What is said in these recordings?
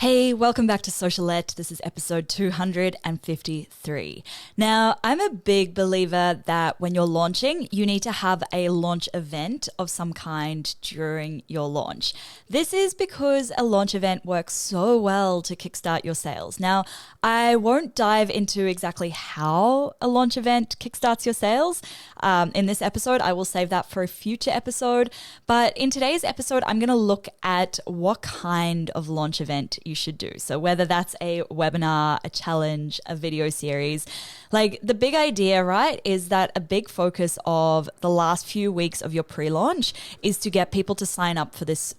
Hey, welcome back to Socialette. This is episode 253. Now, I'm a big believer that when you're launching, you need to have a launch event of some kind during your launch. This is because a launch event works so well to kickstart your sales. Now, I won't dive into exactly how a launch event kickstarts your sales. In this episode, I will save that for a future episode. But in today's episode, I'm going to look at what kind of launch event you should do. So whether that's a webinar, a challenge, a video series, like the big idea, right, is that a big focus of the last few weeks of your pre-launch is to get people to sign up for this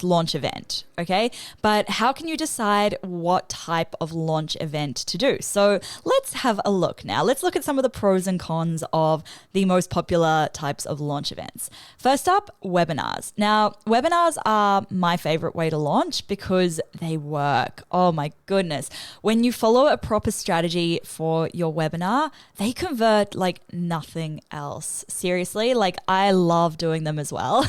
launch event, okay? But how can you decide what type of launch event to do? So let's have a look now. Let's look at some of the pros and cons of the most popular types of launch events. First up, webinars. Now, webinars are my favorite way to launch because they work. Oh my goodness. When you follow a proper strategy for your webinar, they convert like nothing else. Seriously, like I love doing them as well.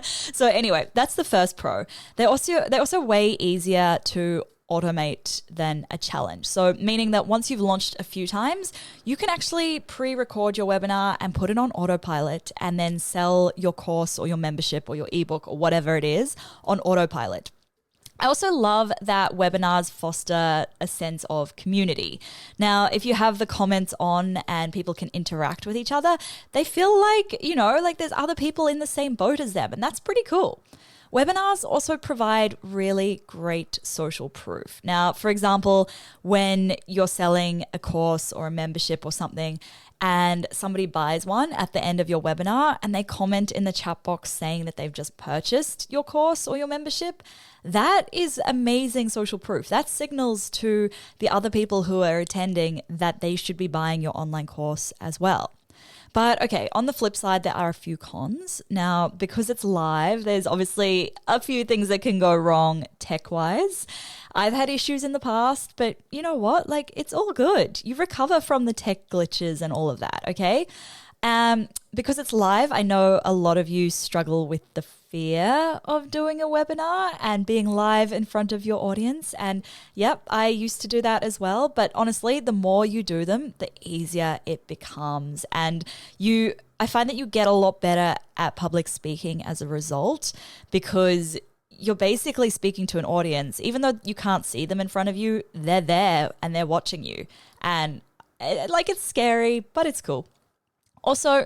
So anyway, that's the first pro. They're also way easier to automate than a challenge. So meaning that once you've launched a few times, you can actually pre-record your webinar and put it on autopilot and then sell your course or your membership or your ebook or whatever it is on autopilot. I also love that webinars foster a sense of community. Now, if you have the comments on and people can interact with each other, they feel like, like there's other people in the same boat as them, and that's pretty cool. Webinars also provide really great social proof. Now, for example, when you're selling a course or a membership or something and somebody buys one at the end of your webinar and they comment in the chat box saying that they've just purchased your course or your membership, that is amazing social proof. That signals to the other people who are attending that they should be buying your online course as well. But okay, on the flip side, there are a few cons. Now, because it's live, there's obviously a few things that can go wrong tech-wise. I've had issues in the past, but you know what? Like, it's all good. You recover from the tech glitches and all of that, okay? Because it's live, I know a lot of you struggle with the fear of doing a webinar and being live in front of your audience. And yep, I used to do that as well. But honestly, the more you do them, the easier it becomes. And I find that you get a lot better at public speaking as a result because you're basically speaking to an audience. Even though you can't see them in front of you, they're there and they're watching you. And it's scary, but it's cool. Also,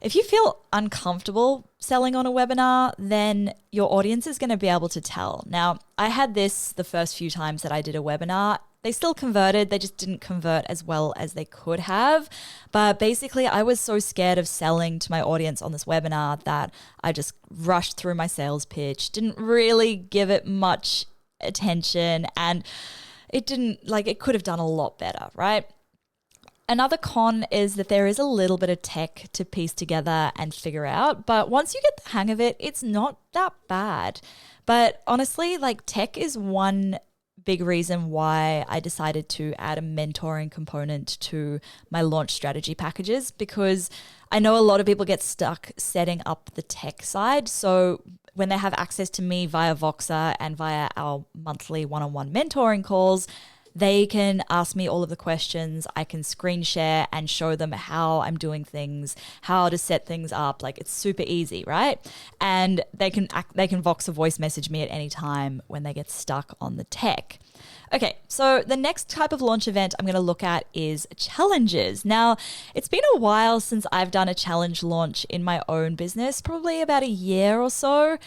if you feel uncomfortable selling on a webinar, then your audience is going to be able to tell. Now, I had this the first few times that I did a webinar. They still converted. They just didn't convert as well as they could have. But basically, I was so scared of selling to my audience on this webinar that I just rushed through my sales pitch, didn't really give it much attention, and it could have done a lot better, right? Another con is that there is a little bit of tech to piece together and figure out, but once you get the hang of it, it's not that bad. But honestly, tech is one big reason why I decided to add a mentoring component to my launch strategy packages, because I know a lot of people get stuck setting up the tech side. So when they have access to me via Voxer and via our monthly one-on-one mentoring calls, they can ask me all of the questions. I can screen share and show them how I'm doing things, how to set things up. It's super easy, right? And they can Voxer voice message me at any time when they get stuck on the tech. Okay, so the next type of launch event I'm going to look at is challenges. Now, it's been a while since I've done a challenge launch in my own business, probably about a year or so.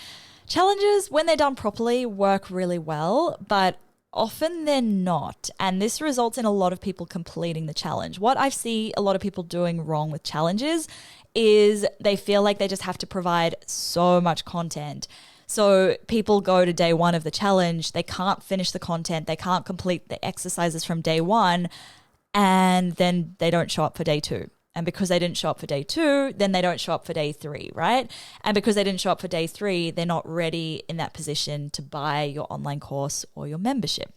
Challenges, when they're done properly, work really well, but often they're not, and this results in a lot of people completing the challenge. What I see a lot of people doing wrong with challenges is they feel like they just have to provide so much content. So people go to day one of the challenge, they can't finish the content, they can't complete the exercises from day one, and then they don't show up for day two. And because they didn't show up for day two, then they don't show up for day three, right? And because they didn't show up for day three, they're not ready in that position to buy your online course or your membership.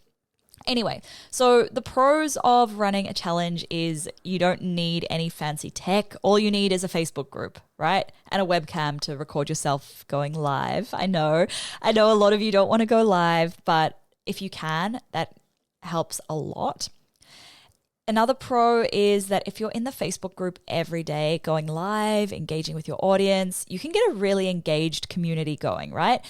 Anyway, so the pros of running a challenge is you don't need any fancy tech. All you need is a Facebook group, right? And a webcam to record yourself going live. I know a lot of you don't want to go live, but if you can, that helps a lot. Another pro is that if you're in the Facebook group every day, going live, engaging with your audience, you can get a really engaged community going, right?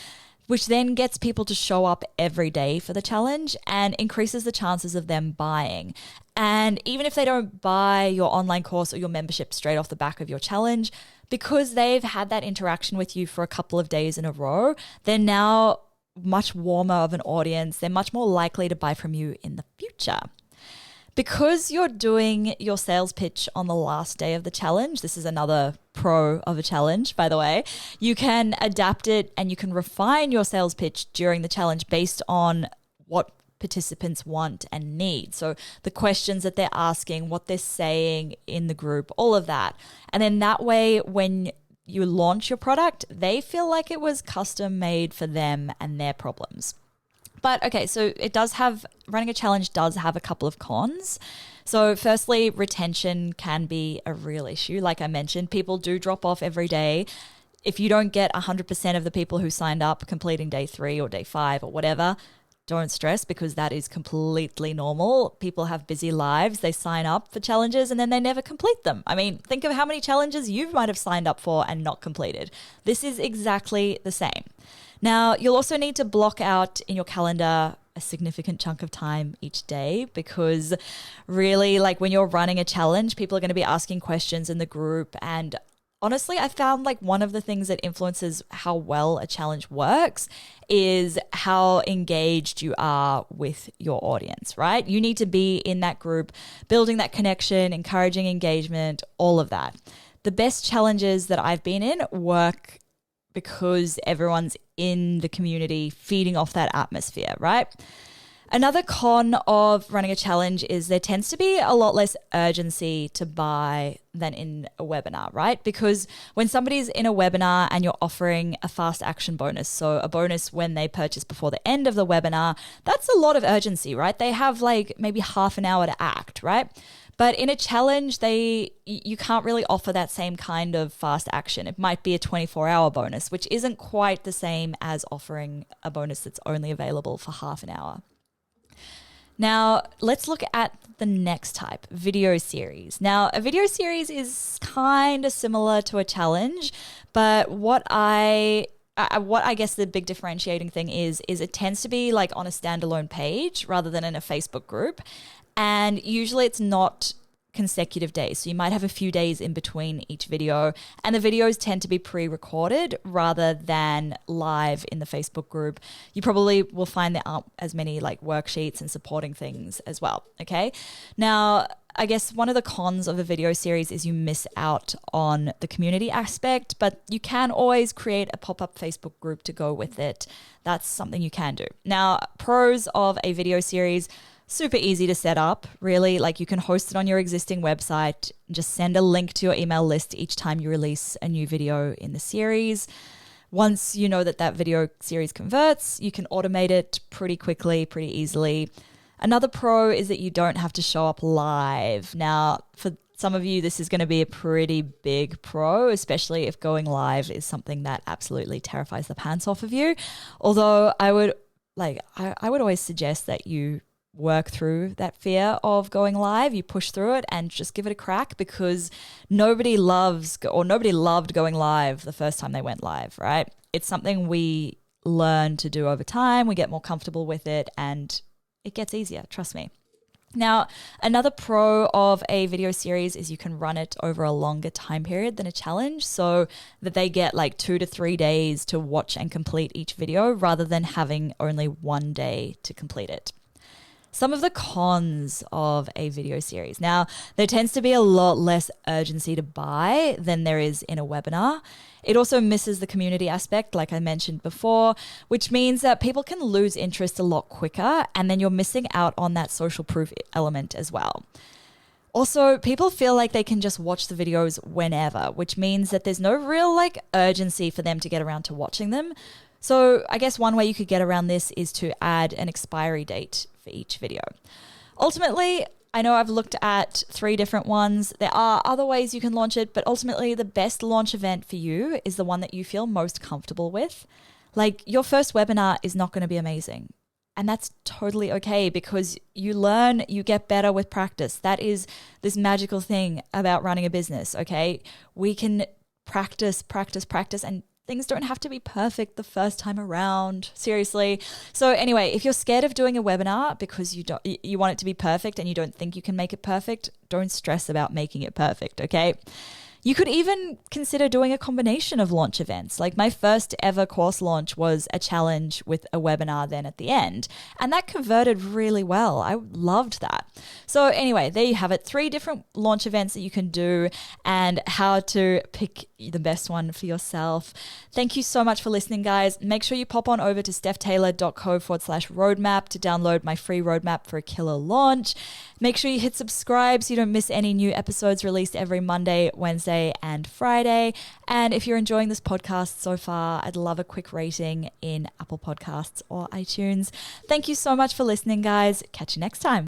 Which then gets people to show up every day for the challenge and increases the chances of them buying. And even if they don't buy your online course or your membership straight off the back of your challenge, because they've had that interaction with you for a couple of days in a row, they're now much warmer of an audience. They're much more likely to buy from you in the future. Because you're doing your sales pitch on the last day of the challenge, this is another pro of a challenge, by the way, you can adapt it and you can refine your sales pitch during the challenge based on what participants want and need. So the questions that they're asking, what they're saying in the group, all of that. And then that way, when you launch your product, they feel like it was custom made for them and their problems. But okay, so running a challenge does have a couple of cons. So firstly, retention can be a real issue. Like I mentioned, people do drop off every day. If you don't get 100% of the people who signed up completing day 3 or day 5 or whatever, don't stress, because that is completely normal. People have busy lives. They sign up for challenges and then they never complete them. I mean, think of how many challenges you might have signed up for and not completed. This is exactly the same. Now, you'll also need to block out in your calendar a significant chunk of time each day, because really, like when you're running a challenge, people are going to be asking questions in the group. And honestly, I found like one of the things that influences how well a challenge works is how engaged you are with your audience, right? You need to be in that group, building that connection, encouraging engagement, all of that. The best challenges that I've been in work because everyone's in the community feeding off that atmosphere, right? Another con of running a challenge is there tends to be a lot less urgency to buy than in a webinar, right? Because when somebody's in a webinar and you're offering a fast action bonus, so a bonus when they purchase before the end of the webinar, that's a lot of urgency, right? They have like maybe half an hour to act, right? But in a challenge, you can't really offer that same kind of fast action. It might be a 24-hour bonus, which isn't quite the same as offering a bonus that's only available for half an hour. Now, let's look at the next type, video series. Now, a video series is kind of similar to a challenge, but what I guess the big differentiating thing is it tends to be like on a standalone page rather than in a Facebook group. And usually it's not consecutive days. So you might have a few days in between each video, and the videos tend to be pre-recorded rather than live in the Facebook group. You probably will find there aren't as many like worksheets and supporting things as well. Okay. Now, I guess one of the cons of a video series is you miss out on the community aspect, but you can always create a pop-up Facebook group to go with it. That's something you can do. Now, pros of a video series: super easy to set up, really. Like you can host it on your existing website, just send a link to your email list each time you release a new video in the series. Once you know that video series converts, you can automate it pretty quickly, pretty easily. Another pro is that you don't have to show up live. Now, for some of you, this is going to be a pretty big pro, especially if going live is something that absolutely terrifies the pants off of you. Although I would always suggest that you work through that fear of going live. You push through it and just give it a crack, because nobody loved going live the first time they went live, right? It's something we learn to do over time. We get more comfortable with it and it gets easier, trust me. Now, another pro of a video series is you can run it over a longer time period than a challenge, so that they get like 2 to 3 days to watch and complete each video rather than having only 1 day to complete it. Some of the cons of a video series. Now, there tends to be a lot less urgency to buy than there is in a webinar. It also misses the community aspect, like I mentioned before, which means that people can lose interest a lot quicker, and then you're missing out on that social proof element as well. Also, people feel like they can just watch the videos whenever, which means that there's no real urgency for them to get around to watching them. So I guess one way you could get around this is to add an expiry date for each video. Ultimately, I know I've looked at 3 different ones. There are other ways you can launch it, but ultimately the best launch event for you is the one that you feel most comfortable with. Like, your first webinar is not going to be amazing. And that's totally okay because you learn, you get better with practice. That is this magical thing about running a business, okay? We can practice, and things don't have to be perfect the first time around. Seriously. So anyway, if you're scared of doing a webinar because you want it to be perfect and you don't think you can make it perfect, don't stress about making it perfect, okay? You could even consider doing a combination of launch events. Like my first ever course launch was a challenge with a webinar then at the end. And that converted really well. I loved that. So anyway, there you have it. 3 different launch events that you can do and how to pick the best one for yourself. Thank you so much for listening, guys. Make sure you pop on over to stephtaylor.co/roadmap to download my free roadmap for a killer launch. Make sure you hit subscribe so you don't miss any new episodes released every Monday, Wednesday, and Friday. And if you're enjoying this podcast so far, I'd love a quick rating in Apple Podcasts or iTunes. Thank you so much for listening, guys. Catch you next time.